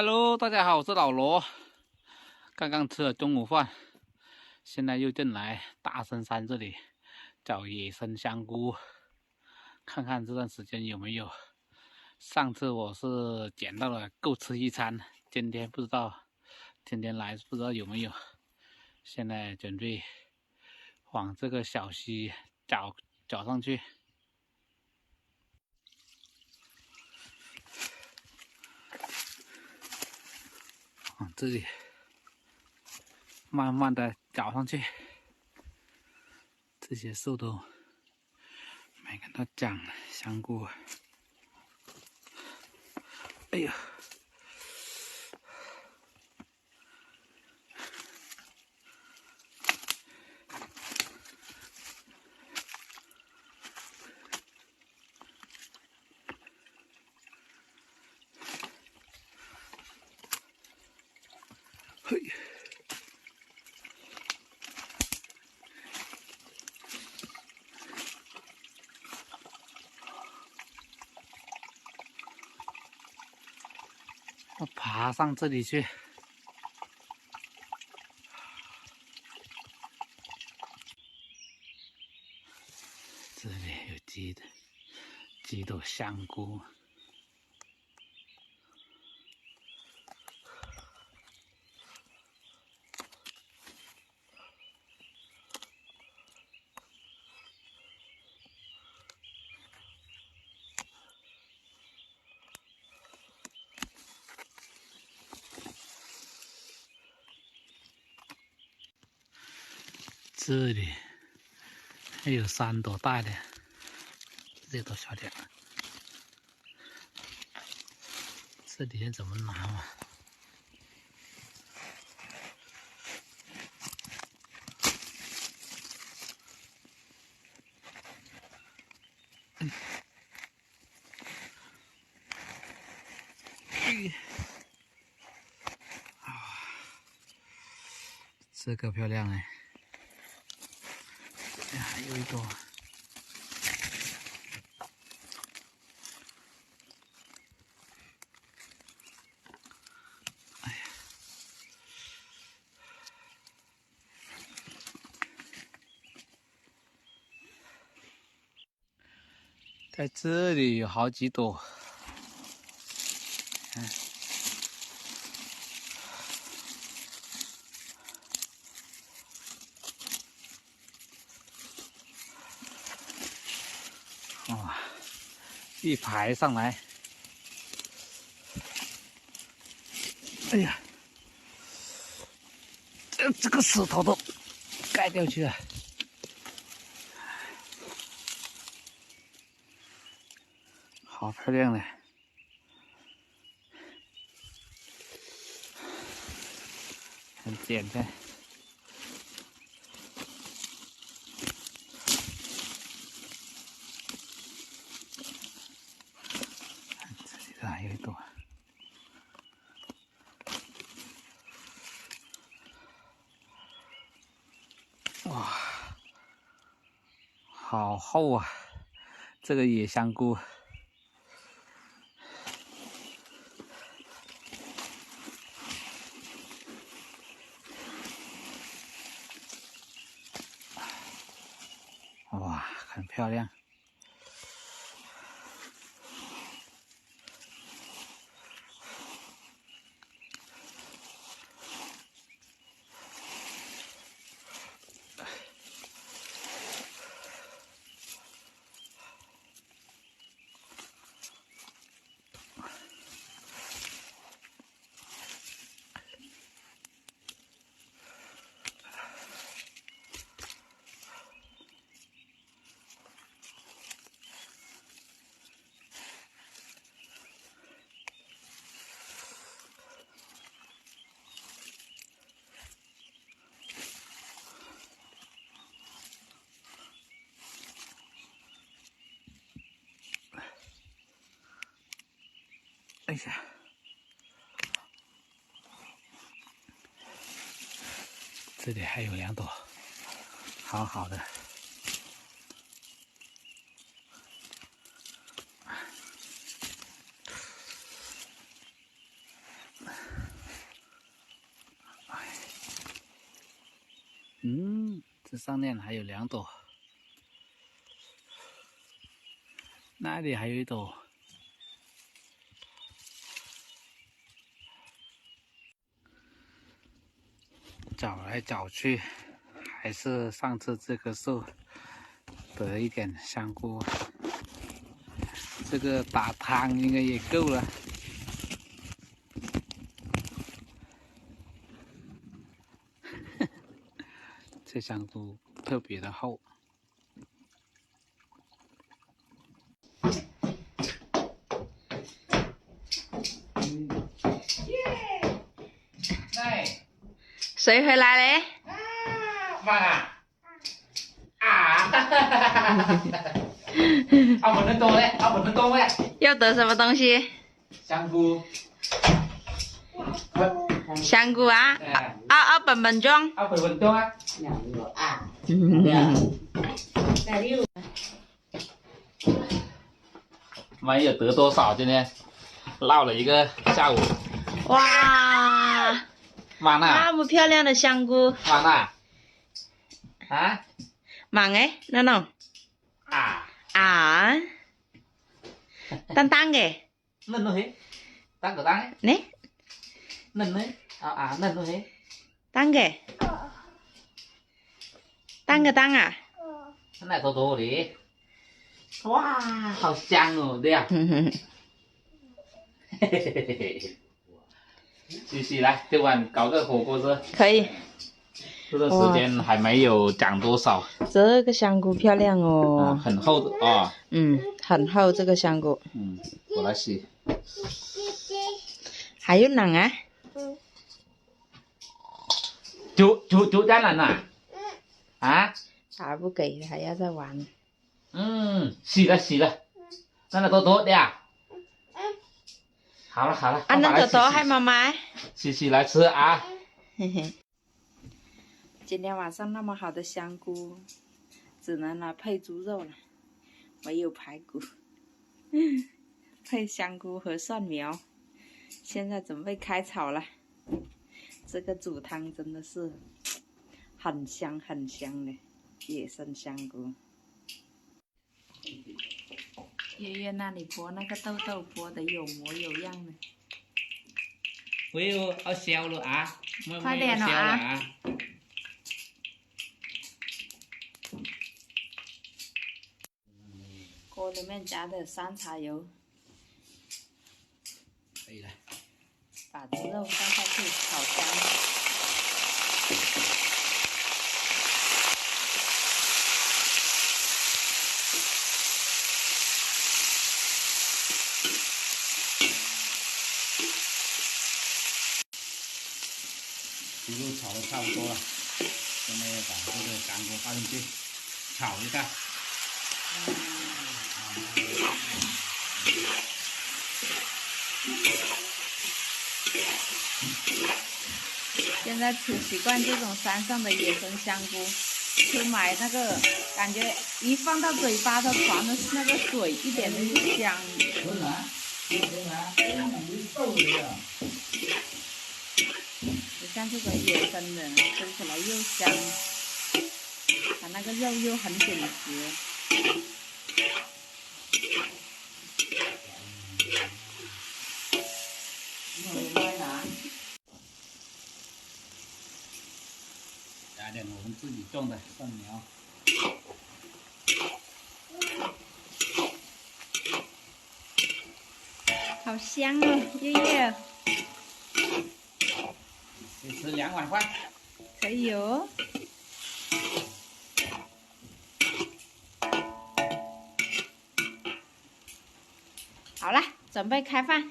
Hello，大家好，我是老罗。刚刚吃了中午饭，现在又进来大深山这里找野生香菇，看看这段时间有没有。上次我是捡到了够吃一餐，今天不知道，今天来不知道有没有。现在准备往这个小溪找上去。往这里慢慢的找上去，这些树都没看到长香菇。哎呀！嘿！我爬上这里去。这里有几朵香菇。这里还有3朵大的，这朵小点。这里面怎么拿嘛？这个漂亮哎！还有一朵。哎呀！在这里有好几朵。哇！一排上来。哎呀！这个石头都盖掉去了。好漂亮的。很简单。这里还有一朵。哇！好厚啊，这个野香菇。哇，很漂亮。哎呀！这里还有2朵，好好的。这上面还有2朵，那里还有1朵。找来找去，还是上次这棵树得一点香菇，这个打汤应该也够了。这香菇特别的厚。谁回来嘞？妈啊！เอาผลตรงเลยเอาผลตรงเลย又得什么东西？香菇。香菇啊！本本装。เอาผลตรง啊。没有得多少，今天绕了一个下午。哇！妈呐！那么漂亮的香菇。妈呐！啊？忙哎，那种。啊？当当嘅。嫩luôn thế. Tăng của tăng ấy. Nè.嫩đấy.嫩luôn thế. Tăng kìa. Tăng cái tăng à? Cái này to to đi. Wow, 好香哦，对呀。继续来，这碗搞个火锅吃。可以。这个时间还没有长多少。这个香菇漂亮哦。很厚的啊。很厚这个香菇。我来洗。还有冷啊？煮加冷啊？啊？还不给，还要再玩。洗了，那多的呀。好了，那多还妈妈。洗来吃啊。嘿嘿。今天晚上那么好的香菇，只能拿配猪肉了，没有排骨，配香菇和蒜苗。现在准备开炒了，这个煮汤真的是很香的野生香菇。月月那里剥那个豆豆，剥得有模有样的。喂哦，要烧了啊！快点了啊！锅里面加点山茶油，可以了。把猪肉放下去炒香。猪肉炒的差不多了，现在要把这个干锅放进去炒一下。现在吃习惯这种山上的野生香菇，去买那个感觉一放到嘴巴它传的是那个水，一点都不香。你像这种野生的，吃起来又香，它那个肉又很紧实。加点我们自己种的蒜苗。好香哦，月月。可以吃2碗饭。可以哦。好了，准备开饭。